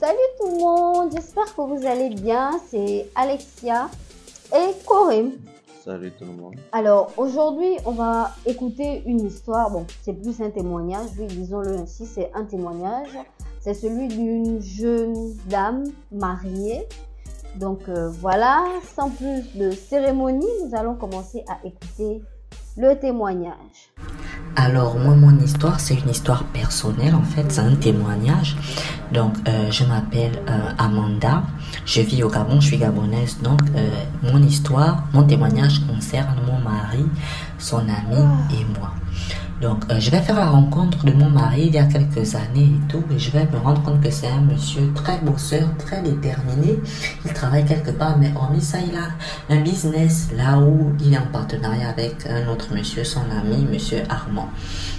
Salut tout le monde, j'espère que vous allez bien. C'est Alexia et Corinne. Salut tout le monde. Alors aujourd'hui, on va écouter une histoire. Bon, c'est plus un témoignage, oui, disons-le ainsi, c'est un témoignage. C'est celui d'une jeune dame mariée. Donc voilà, sans plus de cérémonie, nous allons commencer à écouter le témoignage. Alors, moi, mon histoire, c'est une histoire personnelle, en fait, c'est un témoignage. Donc, je m'appelle Amanda, je vis au Gabon, je suis gabonaise. Donc, mon histoire, mon témoignage concerne mon mari, son ami et moi. Donc, je vais faire la rencontre de mon mari il y a quelques années et tout, et je vais me rendre compte que c'est un monsieur très bosseur, très déterminé. Il travaille quelque part, mais hormis ça, il a un business là où il est en partenariat avec un autre monsieur, son ami, monsieur Armand.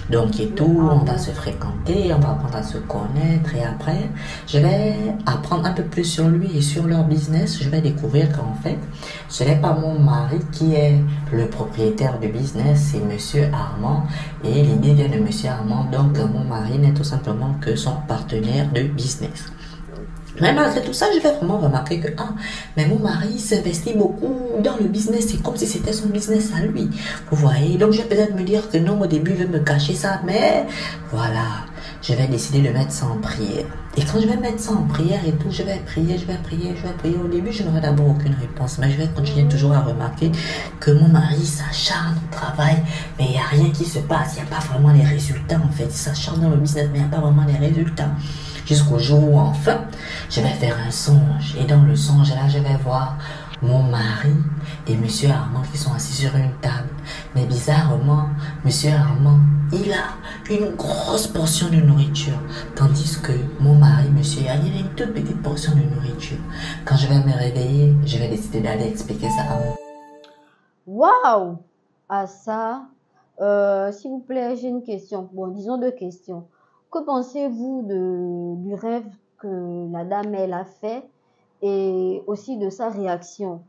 Donc, et tout, on va se fréquenter, on va apprendre à se connaître, et après, je vais apprendre un peu plus sur lui et sur leur business. Je vais découvrir qu'en fait, ce n'est pas mon mari qui est le propriétaire du business, c'est monsieur Armand. Et l'idée vient de monsieur Armand, donc mon mari n'est tout simplement que son partenaire de business. Mais malgré tout ça, je vais vraiment remarquer que, mais mon mari s'investit beaucoup dans le business, c'est comme si c'était son business à lui. Vous voyez, donc je vais peut-être me dire que non, au début, il veut me cacher ça, mais voilà, je vais décider de mettre ça en prière. Et quand je vais mettre ça en prière et tout, je vais prier. Au début, je n'aurai d'abord aucune réponse, mais je vais continuer toujours à remarquer que mon mari s'acharne au travail, mais il n'y a rien qui se passe, il n'y a pas vraiment les résultats en fait. Il s'acharne dans le business, mais il n'y a pas vraiment les résultats. Jusqu'au jour où enfin, je vais faire un songe. Et dans le songe, là, je vais voir mon mari et monsieur Armand qui sont assis sur une table. Mais bizarrement, monsieur Armand, il a une grosse portion de nourriture. Tandis que mon mari, monsieur, il a une toute petite portion de nourriture. Quand je vais me réveiller, je vais décider d'aller expliquer ça à mon... Waouh! À ça, s'il vous plaît, j'ai une question. Bon, disons deux questions. Que pensez-vous du rêve que la dame, elle a fait et aussi de sa réaction?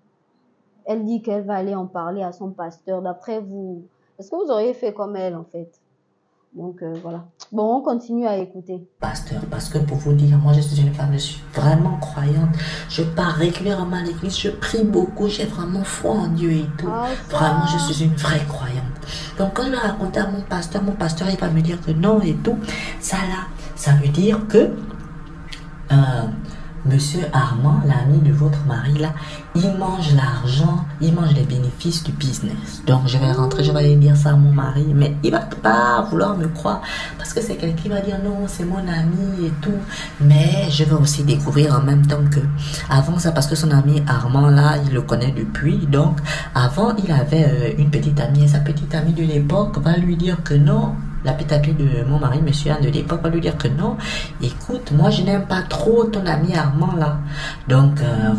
Elle dit qu'elle va aller en parler à son pasteur. D'après vous, est-ce que vous auriez fait comme elle en fait? Donc voilà. Bon, on continue à écouter. Pasteur, parce que pour vous dire, moi je suis une femme, je suis vraiment croyante. Je pars régulièrement à l'église, je prie beaucoup, j'ai vraiment foi en Dieu et tout. Vraiment, je suis une vraie croyante. Donc quand je vais raconter à mon pasteur il va me dire que non et tout. Ça là, ça veut dire que monsieur Armand, l'ami de votre mari là, il mange l'argent, il mange les bénéfices du business. Donc je vais rentrer, je vais aller dire ça à mon mari, mais il va pas vouloir me croire parce que c'est quelqu'un qui va dire non, c'est mon ami et tout. Mais je vais aussi découvrir en même temps que avant ça, parce que son ami Armand là, il le connaît depuis. Donc avant, il avait une petite amie et sa petite amie de l'époque va lui dire que non. La petite amie de mon mari, monsieur Anne de l'époque, va lui dire que non, écoute, moi je n'aime pas trop ton ami Armand là. Donc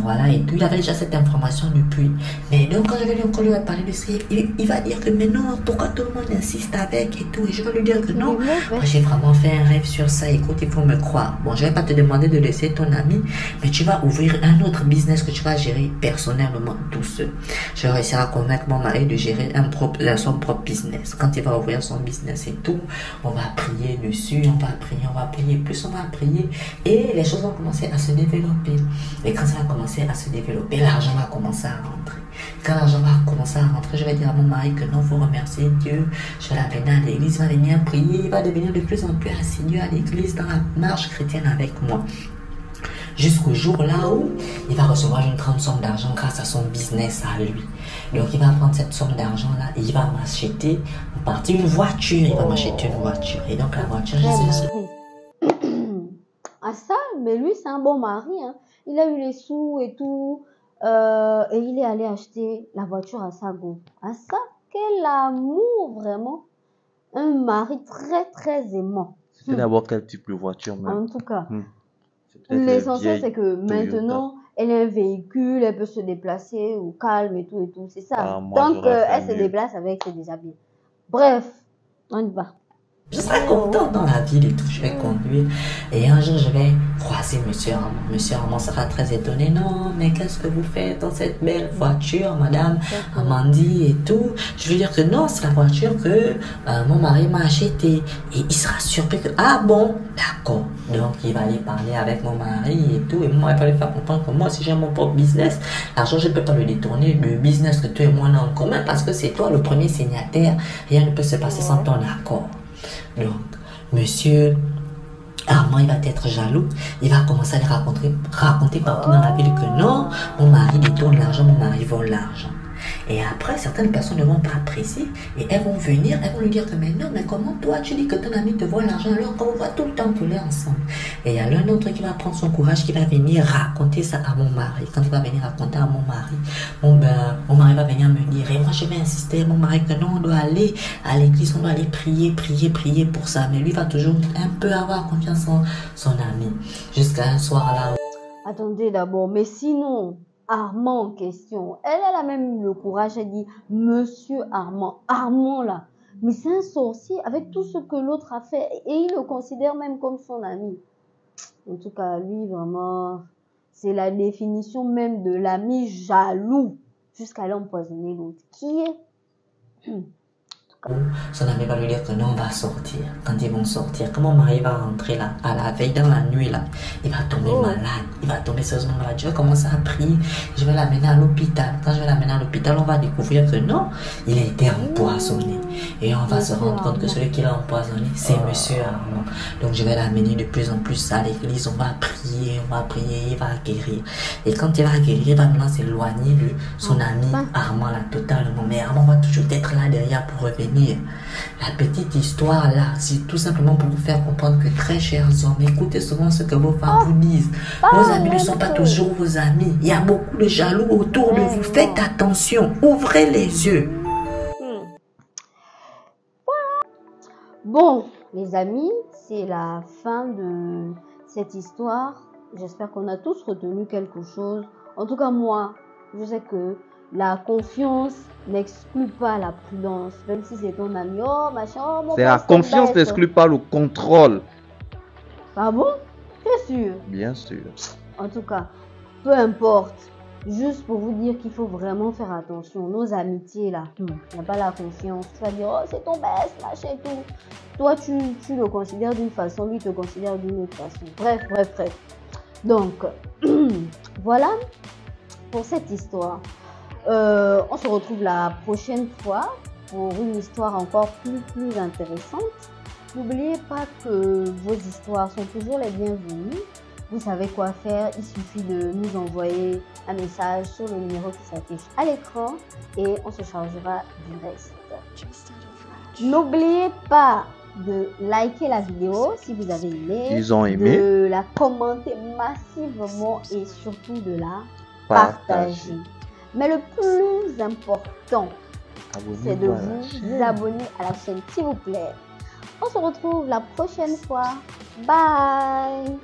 voilà, et tout, il avait déjà cette information depuis. Mais donc quand je vais lui parler de ça, il va dire que mais non, pourquoi tout le monde insiste avec et tout. Et je vais lui dire que non, moi j'ai vraiment fait un rêve sur ça, écoute, il faut me croire. Bon, je vais pas te demander de laisser ton ami, mais tu vas ouvrir un autre business que tu vas gérer personnellement tout seul. Je vais réussir à convaincre mon mari de gérer son propre business. Quand il va ouvrir son business et tout, on va prier dessus, on va prier, plus on va prier et les choses vont commencer à se développer. Et quand ça va commencer à se développer, l'argent va commencer à rentrer. Quand l'argent va commencer à rentrer, je vais dire à mon mari que non, il faut remercier Dieu. Je vais l'amener à l'église, il va venir prier, il va devenir de plus en plus assidu à l'église dans la marche chrétienne avec moi. Jusqu'au jour là où il va recevoir une grande somme d'argent grâce à son business à lui. Donc il va prendre cette somme d'argent là et il va m'acheter une voiture. Il va m'acheter une voiture. Et donc la voiture, je sais. Ah ça, mais lui c'est un bon mari. Hein. Il a eu les sous et tout. Et il est allé acheter la voiture à sa go. Ah ça, quel amour vraiment. Un mari très très aimant. C'était d'abord quel type de voiture même? En tout cas. L'essentiel c'est que maintenant, elle a un véhicule, elle peut se déplacer au calme et tout, c'est ça. Tant qu'elle se déplace avec, c'est déjà bien. Bref, on y va. Je serai content dans la ville et tout, je vais conduire. Et un jour, je vais croiser Monsieur Armand. Monsieur Armand sera très étonné. Non, mais qu'est-ce que vous faites dans cette belle voiture, Madame Amandie et tout? Je vais dire que non, c'est la voiture que mon mari m'a achetée. Et il sera surpris que, ah bon, d'accord. Donc, il va aller parler avec mon mari et tout. Et mon mari va lui faire comprendre que moi, si j'ai mon propre business, l'argent, je ne peux pas le détourner. Le business que toi et moi on a en commun parce que c'est toi le premier signataire. Rien ne peut se passer sans ton accord. Donc, Monsieur Armand, il va être jaloux. Il va commencer à lui raconter partout dans la ville que non, mon mari détourne l'argent, mon mari vole l'argent. Et après, certaines personnes ne vont pas apprécier et elles vont venir, elles vont lui dire que mais non, mais comment toi tu dis que ton ami te vole l'argent alors qu'on va tout le temps couler ensemble. Et il y a l'un autre qui va prendre son courage, qui va venir raconter ça à mon mari. Quand il va venir raconter à mon mari, mon mari va venir me dire, et moi je vais insister, mon mari, que non, on doit aller à l'église, on doit aller prier pour ça. Mais lui va toujours un peu avoir confiance en son ami. Jusqu'à un soir là. Attendez d'abord, mais sinon, Armand en question, elle a même le courage, elle dit Monsieur Armand, Armand là, mais c'est un sorcier avec tout ce que l'autre a fait et il le considère même comme son ami. En tout cas, lui vraiment, c'est la définition même de l'ami jaloux jusqu'à aller empoisonner l'autre. Qui est Son ami va lui dire que non, on va sortir. Quand ils vont sortir, quand mon mari va rentrer là, à la veille, dans la nuit là, il va tomber malade. Il va tomber sérieusement malade. Je vais commencer à prier. Je vais l'amener à l'hôpital. Quand je vais l'amener à l'hôpital, on va découvrir que non, il a été empoisonné. Et on va se rendre compte que celui qui l'a empoisonné, c'est Monsieur Armand. Donc je vais l'amener de plus en plus à l'église. On va prier, il va guérir. Et quand il va guérir, il va maintenant s'éloigner de son ami Armand là, totalement. Mais Armand va toujours être là derrière pour revenir. La petite histoire là, c'est tout simplement pour vous faire comprendre que, très chers hommes, écoutez souvent ce que vos femmes vous disent. Vos amis ne sont pas toujours vos amis. Il y a beaucoup de jaloux autour de vous. Faites attention, ouvrez les yeux. Bon, les amis, c'est la fin de cette histoire. J'espère qu'on a tous retenu quelque chose. En tout cas, moi, je sais que la confiance n'exclut pas la prudence, même si c'est ton ami. Oh, machin, oh, mon C'est la confiance n'exclut pas le contrôle. Ah bon? T'es sûr? Bien sûr. En tout cas, peu importe. Juste pour vous dire qu'il faut vraiment faire attention. Nos amitiés là, il n'y a pas la confiance. Tu vas dire, oh, c'est ton best, machin et tout. Toi, tu le considères d'une façon, lui te considère d'une autre façon. Bref. Donc, voilà pour cette histoire. On se retrouve la prochaine fois pour une histoire encore plus intéressante. N'oubliez pas que vos histoires sont toujours les bienvenues. Vous savez quoi faire, il suffit de nous envoyer un message sur le numéro qui s'affiche à l'écran et on se chargera du reste. N'oubliez pas de liker la vidéo si vous avez aimé, de la commenter massivement et surtout de la partager. Mais le plus important, c'est de vous abonner à la chaîne, s'il vous plaît. On se retrouve la prochaine fois. Bye!